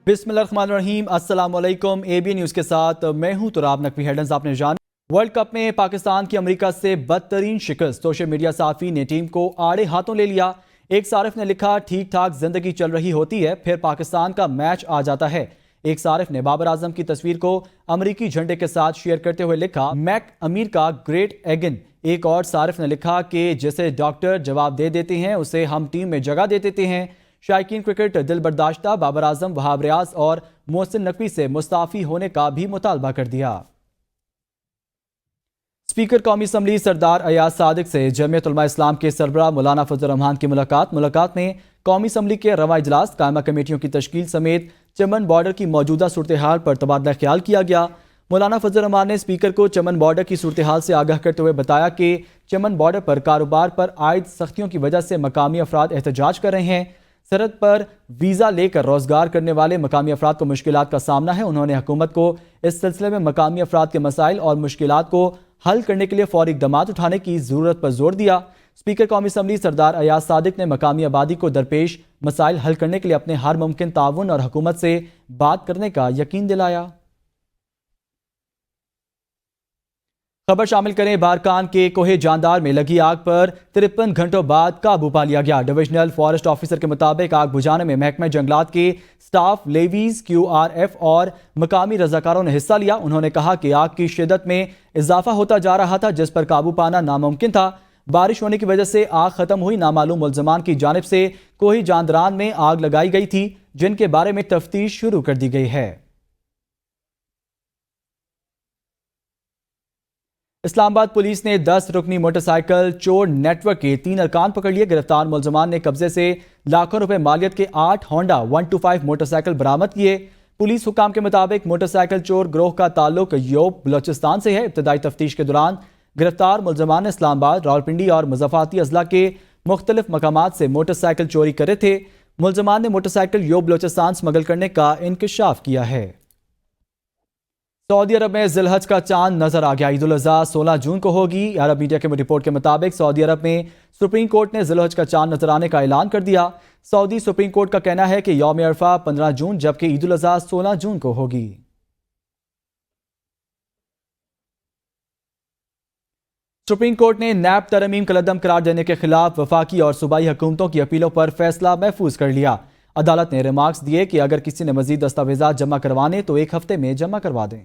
बिस्मिल्लाहिर्रहमानिर्रहीम, अस्सलाम वालेकुम। एबीएन न्यूज़ के साथ मैं हूं तुराब नकवी। हेडलाइंस आपने जानी। वर्ल्ड कप में पाकिस्तान की अमेरिका से बदतरीन शिकस्त। सोशल मीडिया साफ़ी ने टीम को आड़े हाथों ले लिया। एक सारिफ ने लिखा, ठीक ठाक जिंदगी चल रही होती है, फिर पाकिस्तान का मैच आ जाता है। एक सारिफ ने बाबर आजम की तस्वीर को अमरीकी झंडे के साथ शेयर करते हुए लिखा, मैक अमीर का ग्रेट एगन। एक और सारिफ ने लिखा कि जैसे डॉक्टर जवाब दे देते हैं उसे हम टीम में जगह दे देते हैं। शायकीन क्रिकेट दिल बर्दाश्ता बाबर आजम, वहाब रियाज और मोहसिन नकवी से मुस्ताफी होने का भी मुतालबा कर दिया। स्पीकर कौमी असम्बली सरदार अयाज सादिक से जमीयत उलमा इस्लाम के सरबराह मौलाना फजल रहमान की मुलाकात में कौमी असम्बली के रवा इजलास, कायमा कमेटियों की तश्कील समेत चमन बॉर्डर की मौजूदा सूरत हाल पर तबादला ख्याल किया गया। मौलाना फजल रहमान ने स्पीकर को चमन बॉर्डर की सूरत हाल से आगाह करते हुए बताया कि चमन बॉर्डर पर कारोबार पर आयद सख्तियों की वजह से मकामी अफराद एहतजाज कर रहे हैं। सरहद पर वीज़ा लेकर रोजगार करने वाले मकामी अफराद को मुश्किलात का सामना है। उन्होंने हुकूमत को इस सिलसिले में मकामी अफराद के मसाइल और मुश्किलात को हल करने के लिए फौरी इक़दामात उठाने की ज़रूरत पर जोर दिया। स्पीकर कौमी असम्बली सरदार अयाज सादिक ने मकामी आबादी को दरपेश मसाइल हल करने के लिए अपने हर मुमकिन ताउन और हुकूमत से बात करने का यकीन दिलाया। खबर शामिल करें, बारकान के कोहे जानदार में लगी आग पर 53 घंटों बाद काबू पा लिया गया। डिविजनल फॉरेस्ट ऑफिसर के मुताबिक आग बुझाने में महकमा जंगलात के स्टाफ, लेवीज, QRF और मकामी रजाकारों ने हिस्सा लिया। उन्होंने कहा कि आग की शिद्दत में इजाफा होता जा रहा था, जिस पर काबू पाना नामुमकिन था। बारिश होने की वजह से आग खत्म हुई। नामालूम मुलजमान की जानिब से कोहे जानदारान में आग लगाई गई थी, जिनके बारे में तफ्तीश शुरू कर दी गई है। इस्लामाबाद पुलिस ने 10 रुकनी मोटरसाइकिल चोर नेटवर्क के 3 अरकान पकड़ लिए। गिरफ्तार मुलजमान ने कब्जे से लाखों रुपए मालियत के 8 होंडा 125 मोटरसाइकिल बरामद किए। पुलिस हुकाम के मुताबिक मोटरसाइकिल चोर गिरोह का ताल्लुक योब बलोचिस्तान से है। इब्तदाई तफ्तीश के दौरान गिरफ्तार मुलजमान ने इस्लामाबाद, रावलपिंडी और मुजफ्फराती अजला के मुख्तलिफ मकामात से मोटरसाइकिल चोरी करे थे। मुलजमान ने मोटरसाइकिल योब बलोचिस्तान स्मगल करने का इंकशाफ किया है। सऊदी अरब में जिलहज का चांद नजर आ गया। ईद उल अज़हा 16 जून को होगी। अरब मीडिया के रिपोर्ट के मुताबिक सऊदी अरब में सुप्रीम कोर्ट ने जिलहज का चांद नजर आने का ऐलान कर दिया। सऊदी सुप्रीम कोर्ट का कहना है कि यौम अरफा 15 जून जबकि ईद उल अज़हा 16 जून को होगी। सुप्रीम कोर्ट ने नैब तरमीम कलअदम करार देने के खिलाफ वफाकी और सूबाई हुकूमतों की अपीलों पर फैसला महफूज कर लिया। अदालत ने रिमार्क्स दिए कि अगर किसी ने मजीद दस्तावेजात जमा करवाने तो 1 हफ्ते में जमा करवा दें।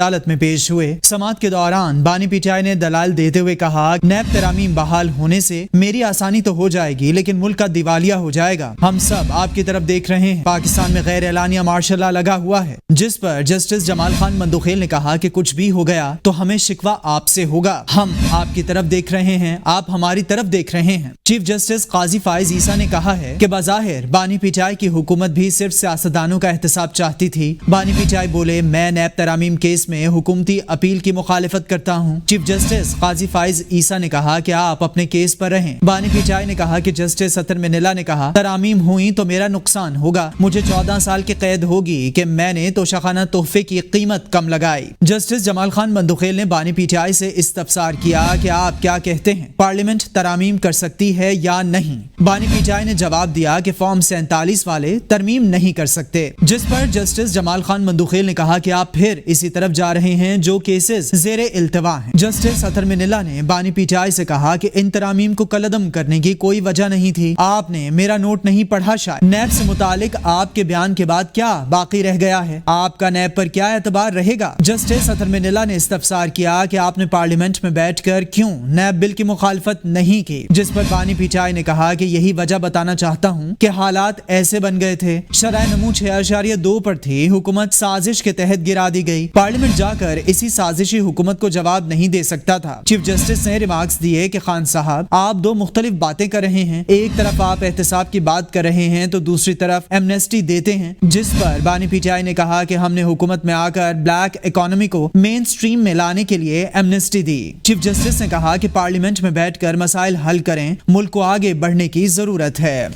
अदालत में पेश हुए समाअत के दौरान बानी पीटीआई ने दलाल देते हुए कहा, नैब तरामीम बहाल होने से मेरी आसानी तो हो जाएगी लेकिन मुल्क का दिवालिया हो जाएगा। हम सब आपकी तरफ देख रहे हैं। पाकिस्तान में गैर एलानिया मार्शल लॉ लगा हुआ है, जिस पर जस्टिस जमाल खान मंदुखेल ने कहा कि कुछ भी हो गया तो हमें शिकवा आपसे होगा। हम आपकी तरफ देख रहे हैं, आप हमारी तरफ देख रहे हैं। चीफ जस्टिस काजी फाइज ईसा ने कहा है कि बज़ाहिर बानी पीटीआई की हुकूमत भी सिर्फ सियासतदानों का एहतसाब चाहती थी। बानी पीटीआई बोले, मैं नैब तरामीम केस में हुकूमती अपील की मुखालिफत करता हूँ। चीफ जस्टिस काजी फाइज ईसा ने कहा कि आप अपने केस पर रहें। बानी पीटीआई ने कहा कि जस्टिस अतर मिनिला ने कहा, तरामीम हुई तो मेरा नुकसान होगा, मुझे 14 साल की कैद होगी कि मैंने तोशाखाना तोहफे की कीमत कम लगाई। जस्टिस जमाल खान मंदुखेल ने बानी पीटीआई से इस्तफसार किया कि आप क्या कहते हैं, पार्लियामेंट तरामीम कर सकती है या नहीं। बानी पीटीआई ने जवाब दिया कि फॉर्म 47 वाले तरमीम नहीं कर सकते, जिस पर जस्टिस जमाल खान मंदुखेल ने कहा कि आप फिर इसी तरफ जा रहे हैं जो केसेस ज़ेरे इल्तवा हैं। जस्टिस अतर मिनिला ने बानी पीटीआई से कहा कि इन तरामीम को कलअदम करने की कोई वजह नहीं थी। आपने मेरा नोट नहीं पढ़ा शायद। नैब से मुतालिक आपके बयान के बाद क्या बाकी रह गया है, आपका नैब पर क्या एतबार रहेगा। जस्टिस अतर मिनिला ने इस्तफसार किया कि आपने पार्लियामेंट में बैठकर क्यों नैब बिल की मुखालफत नहीं की, जिस पर बानी पीटीआई ने कहा कि यही वजह बताना चाहता हूँ कि हालात ऐसे बन गए थे। शरह नमू 6.2 पर थी, हुकूमत साजिश के तहत गिरा दी गई। पार्लियामेंट जाकर इसी साजिशी हुकूमत को जवाब नहीं दे सकता था। चीफ जस्टिस ने रिमार्क्स दिए कि खान साहब, आप दो मुख्तलिफ बातें कर रहे हैं। एक तरफ आप एहतसाब की बात कर रहे हैं तो दूसरी तरफ एमनेस्टी देते हैं, जिस पर बानी पीटीआई ने कहा कि हमने हुकूमत में आकर ब्लैक इकोनॉमी को मेन स्ट्रीम में लाने के लिए एमनेस्टी दी। चीफ जस्टिस ने कहा कि पार्लियामेंट में बैठकर मसाइल हल करें, मुल्क को आगे बढ़ने की जरूरत है।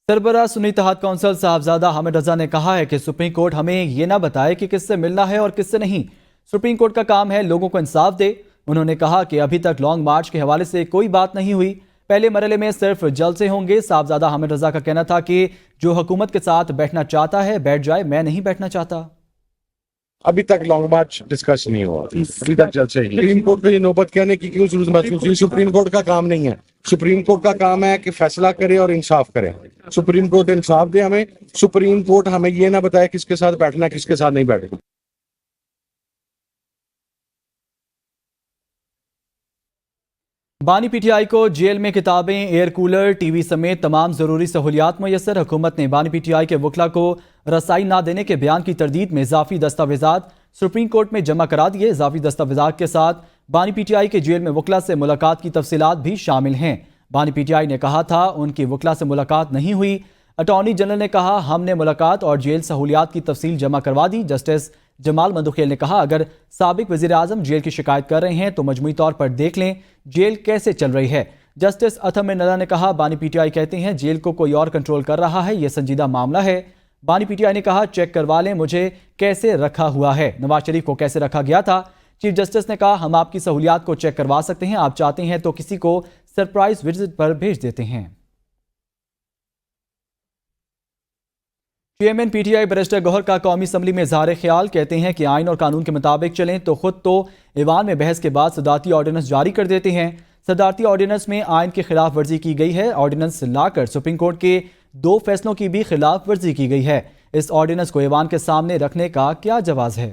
सरबराह सुन्नी इत्तेहाद कौंसिल साहबजादा हामिद रजा ने कहा है कि सुप्रीम कोर्ट हमें ये ना बताए कि किससे मिलना है और किससे नहीं। सुप्रीम कोर्ट का काम है लोगों को इंसाफ दे। उन्होंने कहा कि अभी तक लॉन्ग मार्च के हवाले से कोई बात नहीं हुई। पहले मरहले में सिर्फ जलसे होंगे। साहबजादा हामिद रजा का कहना था कि जो हुकूमत के साथ बैठना चाहता है बैठ जाए, मैं नहीं बैठना चाहता। अभी तक लॉन्ग मार्च डिस्कस नहीं हुआ, अभी तक जलसे ही। सुप्रीम कोर्ट पे ये नौबत कहने की क्यों जरूरत महसूस हुई? सुप्रीम कोर्ट का काम नहीं है। सुप्रीम कोर्ट का काम है कि फैसला करे और इंसाफ करे। सुप्रीम कोर्ट इंसाफ दे हमें। सुप्रीम कोर्ट हमें ये ना बताए किसके साथ बैठना है, किसके साथ नहीं बैठना। बानी पीटीआई को जेल में किताबें, एयर कूलर, टीवी समेत तमाम जरूरी सहूलियात मुयस्सर। हुकूमत ने बानी पीटीआई के वकला को रसाई ना देने के बयान की तरदीद में इजाफी दस्तावेजात सुप्रीम कोर्ट में जमा करा दिए। इजाफी दस्तावेजात के साथ बानी पीटीआई के जेल में वकला से मुलाकात की तफसीलात भी शामिल हैं। बानी पीटीआई ने कहा था उनकी वकला से मुलाकात नहीं हुई। अटॉर्नी जनरल ने कहा हमने मुलाकात और जेल सहूलियात की तफसील जमा करवा दी। जस्टिस जमाल मंदुखेल ने कहा अगर साबिक वज़ीर आज़म जेल की शिकायत कर रहे हैं तो मजमूई तौर पर देख लें जेल कैसे चल रही है। जस्टिस अथम नल्ला ने कहा बानी पीटीआई कहते हैं जेल को कोई और कंट्रोल कर रहा है, यह संजीदा मामला है। बानी पीटीआई ने कहा चेक करवा लें मुझे कैसे रखा हुआ है, नवाज शरीफ को कैसे रखा गया था। चीफ जस्टिस ने कहा हम आपकी सहूलियात को चेक करवा सकते हैं, आप चाहते हैं तो किसी को सरप्राइज विजिट पर भेज देते हैं। चेयरमैन पीटीआई बैरिस्टर गौहर का कौमी असम्बली में इजहार ख्याल, कहते हैं कि आइन और कानून के मुताबिक चलें तो खुद तो ईवान में बहस के बाद सदारती ऑर्डिनेंस जारी कर देते हैं। सदारती ऑर्डिनेंस में आइन की खिलाफ वर्जी की गई है। ऑर्डिनेंस लाकर सुप्रीम कोर्ट के 2 फैसलों की भी खिलाफ वर्जी की गई है। इस ऑर्डिनेंस को ईवान के सामने रखने का क्या जवाज है?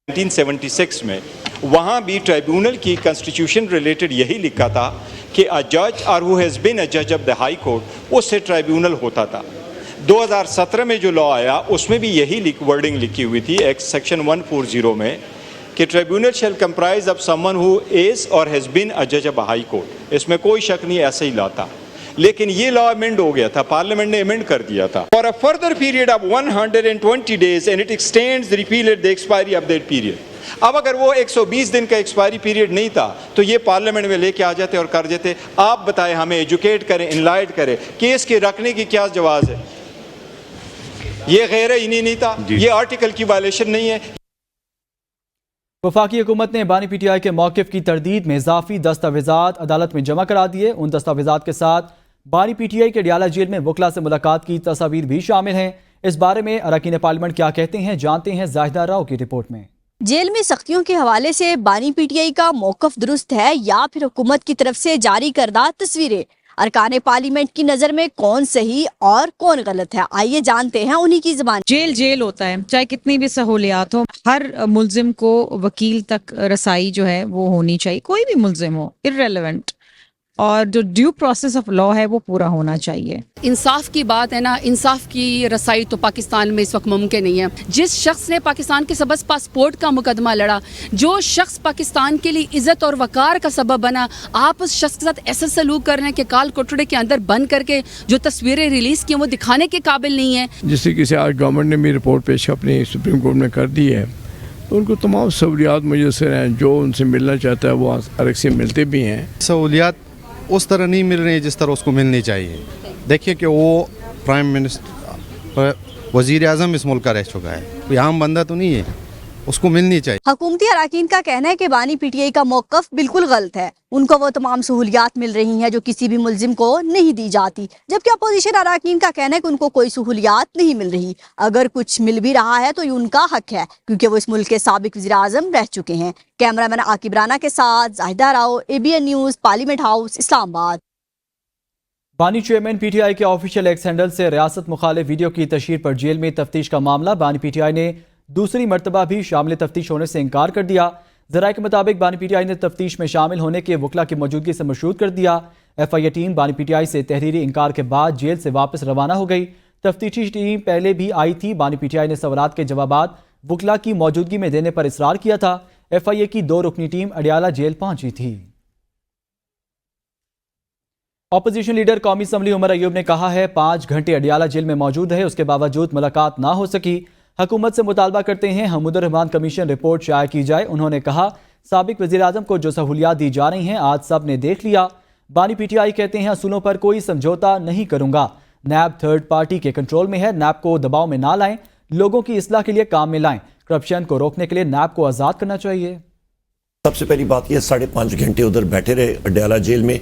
1976 में वहाँ भी ट्राइब्यूनल की कॉन्स्टिट्यूशन रिलेटेड यही लिखा था कि अ जज और हु हैज़ बीन अ जज ऑफ द हाई कोर्ट उससे ट्राइब्यूनल होता था। 2017 में जो लॉ आया उसमें भी यही वर्डिंग लिखी हुई थी एक्ट सेक्शन 140 में कि tribunal shall comprise of someone who is or has been a जज ऑफ अ हाई कोर्ट। इसमें कोई शक नहीं, ऐसे ही लॉ था। लेकिन ये लॉ अमेंड हो गया था, पार्लियामेंट ने अमेंड कर दिया था for a further period of 120 days and it extends the repeated the expiry of that period. अब अगर वो 120 दिन का एक्सपायरी पीरियड नहीं था तो ये पार्लियामेंट में लेके आ जाते और कर देते। आप बताएं, हमें एजुकेट करें, इनलाइट करें, केस के रखने की क्या जवाब है? ये गैर आईनी नहीं था, ये आर्टिकल की वायलेशन नहीं है। वफाकी हुकूमत ने बानी पीटीआई के मौक़िफ़ की तरदीद में इजाफी दस्तावेजात अदालत में जमा करा दिए। उन दस्तावेजात के साथ बानी पीटीआई के अडियाला जेल में वकला से मुलाकात की तस्वीर भी शामिल हैं। इस बारे में अरकान पार्लियामेंट क्या कहते हैं, जानते हैं जाहिदा राव की रिपोर्ट में। जेल में सख्तियों के हवाले से बानी पीटीआई का मौक़िफ़ दुरुस्त है या फिर हुकूमत की तरफ से जारी करदा तस्वीरें? अरकान पार्लियामेंट की नज़र में कौन सही और कौन गलत है, आइए जानते हैं उन्हीं की ज़बान। जेल होता है, चाहे कितनी भी सहूलियात हो, हर मुल्जिम को वकील तक रसाई जो है वो होनी चाहिए, कोई भी मुल्जिम हो, इर्रेलेवेंट। और जो ड्यू प्रोसेस ऑफ लॉ है वो पूरा होना चाहिए। इंसाफ की बात है ना, इंसाफ की रसाई तो पाकिस्तान में इस वक्त मुमकिन नहीं है। जिस शख्स ने पाकिस्तान के सबस पासपोर्ट का मुकदमा लड़ा, जो शख्स पाकिस्तान के लिए इज्जत और वकार का सबब बना, आप उस शख्स के साथ ऐसा सलूक कर रहे हैं कि काल कोठड़ी के अंदर बंद करके जो तस्वीरें रिलीज की वो दिखाने के काबिल नहीं है। जिस तरीके से आज गवर्नमेंट ने भी रिपोर्ट पेश अपनी सुप्रीम कोर्ट में कर दी है तो उनको तमाम सहूलियात मुयस्सर हैं, जो उनसे मिलना चाहता है वो अलग से मिलते भी हैं। सहूलियात उस तरह नहीं मिल रही जिस तरह उसको मिलनी चाहिए। देखिए कि वो प्राइम मिनिस्टर वज़ीर आज़म इस मुल्क का रह चुका है, कोई आम बंदा तो नहीं है, उसको मिलनी चाहिए। हुकूमती अरकान का कहना है कि बानी पीटीआई का मौक़िफ़ बिल्कुल गलत है। उनको वो तमाम सहूलियात मिल रही हैं जो किसी भी मुल्जिम को नहीं दी जाती, जबकि अपोजिशन अरकान का कहना है कि उनको कोई सहूलियात नहीं मिल रही। अगर कुछ मिल भी रहा है तो ये उनका हक है क्योंकि वो इस मुल्क के साबिक वज़ीर आज़म रह चुके हैं। कैमरामैन आकिब राना के साथ Zahida Rao, ABN news, parliament house, Islamabad. बानी चेयरमैन पीटीआई के ऑफिशियल एक्स हैंडल से रियासत मुखालिफ वीडियो की तशहीर पर जेल में तफ्तीश का मामला। बानी पीटीआई ने दूसरी मरतबा भी शामिल तफ्तीश होने से इनकार कर दिया। ज़राए के मुताबिक बानी पीटीआई ने तफ्तीश में शामिल होने के वकला की मौजूदगी से मशरूत कर दिया। FIA टीम बानी पीटीआई से तहरीरी इनकार के बाद जेल से वापस रवाना हो गई। तफ्तीशी टीम पहले भी आई थी। बानी पीटीआई ने सवालात के जवाबात वकला की मौजूदगी में देने पर इसरार किया था। FIA की 2 रुकनी टीम अडियाला जेल पहुंची थी। अपोजिशन लीडर कौमी असम्बली उमर अयूब ने कहा है 5 घंटे अडियाला जेल में मौजूद है, उसके बावजूद मुलाकात ना हो सकी। हुकूमत से मुतालबा करते हैं हमीदुर रहमान कमीशन रिपोर्ट शाया की जाए। उन्होंने कहा साबिक वज़ीर आज़म को जो सहूलियात दी जा रही हैं आज सब ने देख लिया। बानी पीटीआई कहते हैं असूलों पर कोई समझौता नहीं करूंगा। नैब थर्ड पार्टी के कंट्रोल में है, नैब को दबाव में ना लाएं, लोगों की इस्लाह के लिए काम में लाएं। करप्शन को रोकने के लिए नैब को आज़ाद करना चाहिए। सबसे पहली बात यह 5.5 घंटे उधर बैठे रहे अडियाला जेल में।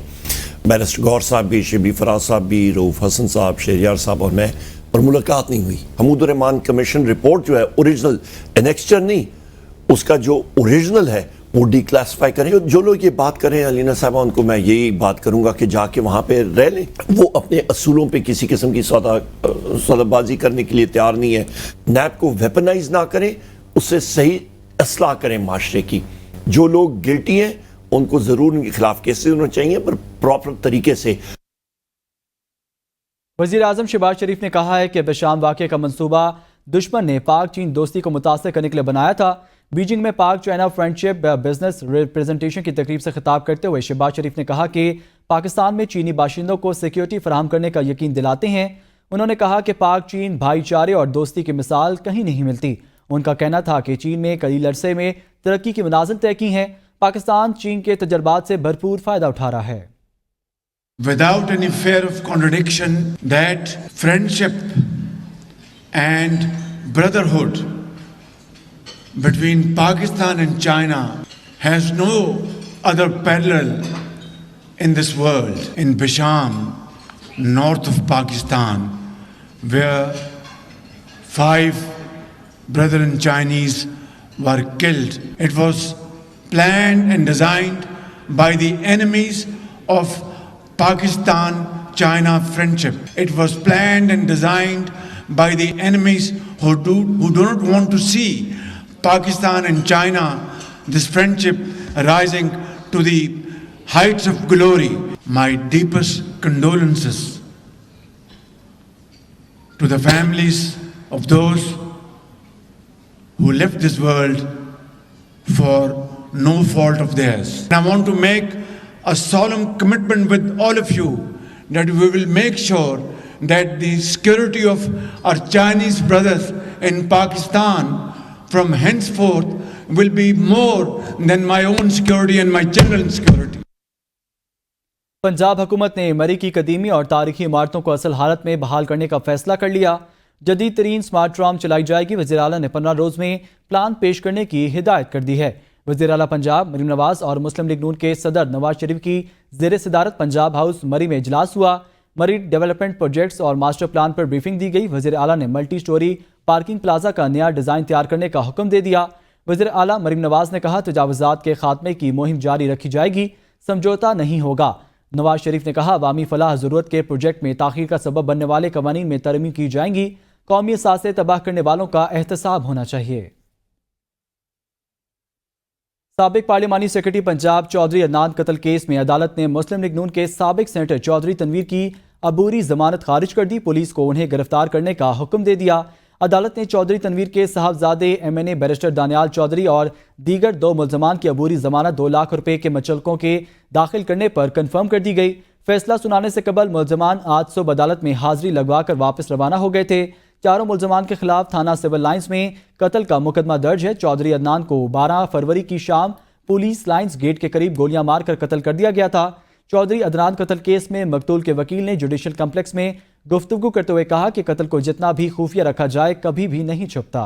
बैरिस्टर गौर साहब भी, शेबी फराज साहब भी, रऊफ हसन साहब, शहरियार साहब और मैं, और मुलाकात नहीं हुई। हमूदुर रहमान कमीशन रिपोर्ट जो है ओरिजिनल, एनेक्स्चर नहीं, उसका जो ओरिजिनल है वो डिक्लासिफाई करें। जो लोग ये बात करें अलीना साहबा, उनको मैं यही बात करूंगा कि जाके वहाँ पे रह लें। वो अपने असूलों पे किसी किस्म की सौदाबाजी करने के लिए तैयार नहीं है। नैब को वेपनाइज ना करें, उससे सही असलाह करें माशरे की। जो लोग गिल्टी हैं उनको ज़रूर उनके खिलाफ केसेस होने चाहिए, पर प्रॉपर तरीके से। वज़ीर आज़म शहबाज शरीफ ने कहा है कि बशाम वाक़े का मंसूबा दुश्मन ने पाक चीन दोस्ती को मुतासर करने के लिए बनाया था। बीजिंग में पाक चाइना फ्रेंडशिप बिजनेस रिप्रेजेंटेशन की तकरीब से खिताब करते हुए शहबाज शरीफ ने कहा कि पाकिस्तान में चीनी बाशिंदों को सिक्योरिटी फराहम करने का यकीन दिलाते हैं। उन्होंने कहा कि पाक चीन भाईचारे और दोस्ती की मिसाल कहीं नहीं मिलती। उनका कहना था कि चीन में कई अरसे में तरक्की की मनाजिल तय की हैं। पाकिस्तान चीन के तजर्बात से भरपूर फ़ायदा उठा रहा है। Without any fear of contradiction, that friendship and brotherhood between Pakistan and China has no other parallel in this world. In Bisham, north of Pakistan, where 5 brethren Chinese were killed, it was planned and designed by the enemies of Pakistan-China friendship. It was planned and designed by the enemies who do not want to see Pakistan and China, this friendship rising to the heights of glory. My deepest condolences to the families of those who left this world for no fault of theirs. And I want to make a solemn commitment with all of you that we will make sure that the security of our Chinese brothers in Pakistan from henceforth will be more than my own security and my general security. Punjab हुकूमत ने मरी की कदीमी और तारीखी इमारतों को असल हालत में बहाल करने का फैसला कर लिया। जदीद तरीन स्मार्ट ट्राम चलाई जाएगी। वज़ीर आला ने 15 रोज़ में प्लान पेश करने की हिदायत कर दी है। वज़ीर आला पंजाब मरीम नवाज और मुस्लिम लीग नून के सदर नवाज शरीफ की ज़ेर सदारत पंजाब हाउस मरी में इजलास हुआ। मरी डेवलपमेंट प्रोजेक्ट्स और मास्टर प्लान पर ब्रीफिंग दी गई। वज़ीर आला ने मल्टी स्टोरी पार्किंग प्लाजा का नया डिज़ाइन तैयार करने का हुक्म दे दिया। वज़ीर आला मरीम नवाज ने कहा तजावुज़ात के खात्मे की मुहिम जारी रखी जाएगी, समझौता नहीं होगा। नवाज शरीफ ने कहा अवामी फलाह ज़रूरत के प्रोजेक्ट में ताख़ीर का सबब बनने वाले कवानीन में तरमीम की जाएंगी। कौमी असासे तबाह करने वालों का एहतसाब होना चाहिए। साबिक पार्लिमानी सेक्रेटरी पंजाब चौधरी अदनान कत्ल केस में अदालत ने मुस्लिम लीग नून के साबिक सेनेटर चौधरी तनवीर की अबूरी जमानत खारिज कर दी। पुलिस को उन्हें गिरफ्तार करने का हुक्म दे दिया। अदालत ने चौधरी तनवीर के साहबजादे MNA बैरिस्टर दानियाल चौधरी और दीगर 2 मुल्ज़मान की अबूरी जमानत 2 लाख रुपए के मचलकों के दाखिल करने पर कन्फर्म कर दी गई। फैसला सुनाने से कबल मुल्ज़मान आज सुबह अदालत में हाजिरी लगवा कर वापस रवाना हो गए थे। चारों मुल्ज़मान के खिलाफ थाना सिविल लाइन्स में कत्ल का मुकदमा दर्ज है। चौधरी अदनान को 12 फरवरी की शाम पुलिस लाइन्स गेट के करीब गोलियां मारकर कत्ल कर दिया गया था। चौधरी अदनान कत्ल केस में मकतूल के वकील ने जुडिशल कम्प्लेक्स में गुफ्तगू करते हुए कहा कि कत्ल को जितना भी खुफिया रखा जाए कभी भी नहीं छुपता।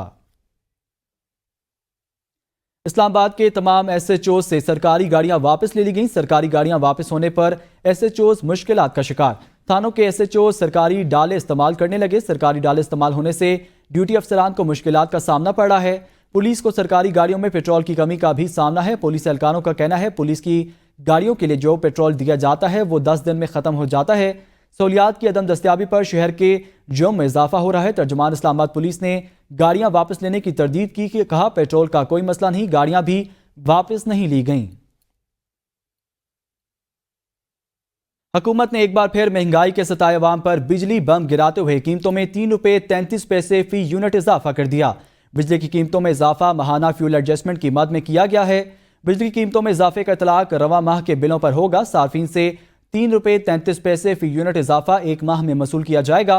इस्लामाबाद के तमाम SHOs से सरकारी गाड़ियां वापस ले ली गईं। सरकारी गाड़ियां वापस होने पर SHOs मुश्किलात का शिकार। थानों के SHOs सरकारी डाले इस्तेमाल करने लगे। सरकारी डाले इस्तेमाल होने से ड्यूटी अफसरान को मुश्किलात का सामना पड़ रहा है। पुलिस को सरकारी गाड़ियों में पेट्रोल की कमी का भी सामना है। पुलिस एहलकारों का कहना है पुलिस की गाड़ियों के लिए जो पेट्रोल दिया जाता है वो 10 दिन में ख़त्म हो जाता है। सहूलियात की अदम दस्तियाबी पर शहर के जुर्म में इजाफा हो रहा है। तर्जुमान इस्लामाबाद पुलिस ने गाड़ियां वापस लेने की तरदीद की कि कहा पेट्रोल का कोई मसला नहीं, गाड़ियां भी वापस नहीं ली गईं। हुकूमत ने एक बार फिर महंगाई के सताए अवाम पर बिजली बम गिराते हुए कीमतों में 3 रुपये 33 पैसे फी यूनिट इजाफा कर दिया। बिजली की कीमतों में इजाफा माहाना फ्यूल एडजस्टमेंट की मद में किया गया है। बिजली की कीमतों में इजाफे का इतलाक रवा माह के बिलों पर होगा। सार्फिन से 3 रुपये 33 पैसे फी यूनिट इजाफा एक माह में मसूल किया जाएगा।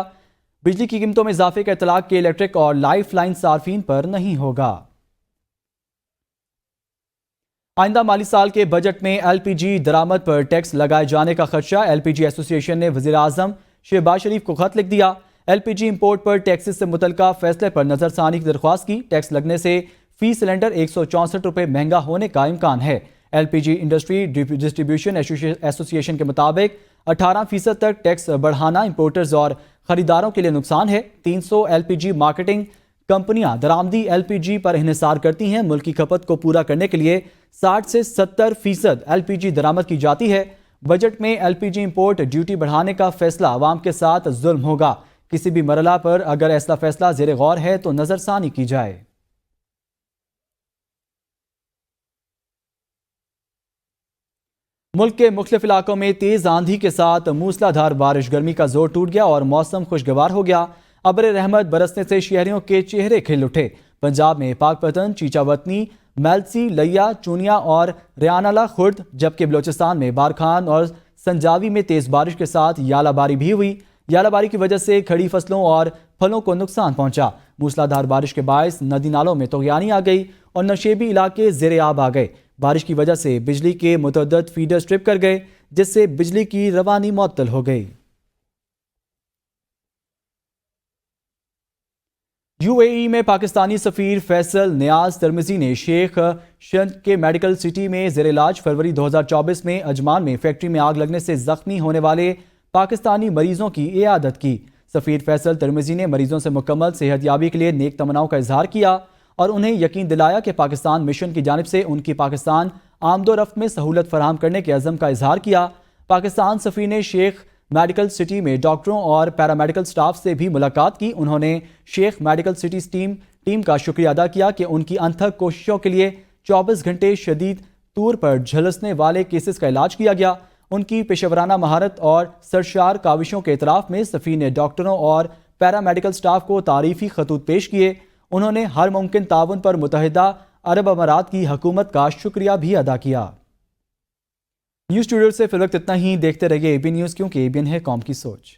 बिजली की कीमतों में इजाफे का इतलाक के इलेक्ट्रिक और लाइफ लाइन सार्फिन पर नहीं होगा। आइंदा माली साल के बजट में LPG दरामद पर टैक्स लगाए जाने का खदशा। LPG एसोसिएशन ने वज़ीर आज़म शहबाज शरीफ को खत लिख दिया। LPG इंपोर्ट पर टैक्सेस से मुतल्लिका फैसले पर नजरसानी की दरख्वास्त की। टैक्स लगने से फी सिलेंडर 164 रुपये महंगा होने का इम्कान है। LPG इंडस्ट्री डिस्ट्रीब्यूशन एसोसिएशन के मुताबिक 18% تک ٹیکس بڑھانا امپورٹرز اور خریداروں کے لیے نقصان ہے۔ 300 LPG مارکیٹنگ کمپنیاں درآمدی LPG پر انحصار کرتی ہیں۔ ملکی کھپت کو پورا کرنے کے لیے 60 سے 70% LPG درآمد کی جاتی ہے۔ بجٹ میں LPG امپورٹ ڈیوٹی بڑھانے کا فیصلہ عوام کے ساتھ ظلم ہوگا۔ کسی بھی مرحلہ پر اگر ایسا فیصلہ زیر غور ہے تو نظر ثانی کی جائے۔ ملک کے مختلف علاقوں میں تیز آندھی کے ساتھ موسلا دھار بارش، گرمی کا زور ٹوٹ گیا اور موسم خوشگوار ہو گیا۔ ابر رحمت برسنے سے شہریوں کے چہرے کھل اٹھے۔ پنجاب میں پاک پتن، چیچا وطنی، میلسی، لیا، چونیا اور ریانالہ خرد، جبکہ بلوچستان میں بارکھان اور سنجاوی میں تیز بارش کے ساتھ یالہ باری بھی ہوئی۔ یالہ باری کی وجہ سے کھڑی فصلوں اور پھلوں کو نقصان پہنچا۔ موسلادھار بارش کے باعث ندی نالوں میں طغیانی آ گئی اور نشیبی علاقے زیر آب آ گئے۔ بارش کی وجہ سے بجلی کے متعدد فیڈرز ٹرپ کر گئے، جس سے بجلی کی روانی معطل ہو گئی۔ UAE میں پاکستانی سفیر فیصل نیاز ترمزی نے شیخ شند کے میڈیکل سٹی میں زیر علاج فروری 2024 میں اجمان میں فیکٹری میں آگ لگنے سے زخمی ہونے والے پاکستانی مریضوں کی عیادت کی۔ سفیر فیصل ترمزی نے مریضوں سے مکمل صحت یابی کے لیے نیک تمناؤں کا اظہار کیا اور انہیں یقین دلایا کہ پاکستان مشن کی جانب سے ان کی پاکستان آمد و رفت میں سہولت فراہم کرنے کے عزم کا اظہار کیا۔ پاکستان سفیر نے شیخ میڈیکل سٹی میں ڈاکٹروں اور پیرامیڈیکل سٹاف سے بھی ملاقات کی۔ انہوں نے شیخ میڈیکل سٹی ٹیم کا شکریہ ادا کیا کہ ان کی انتھک کوششوں کے لیے 24 گھنٹے شدید طور پر جھلسنے والے کیسز کا علاج کیا گیا۔ ان کی پیشورانہ مہارت اور سرشار کاوشوں کے اعتراف میں سفیر نے ڈاکٹروں اور پیرامیڈیکل سٹاف کو تعریفی خطوط پیش کیے۔ انہوں نے ہر ممکن تعاون پر متحدہ عرب امارات کی حکومت کا شکریہ بھی ادا کیا۔ نیوز اسٹوڈیو سے فی الوقت اتنا ہی۔ دیکھتے رہیے ABN نیوز، کیونکہ ABN ہے قوم کی سوچ۔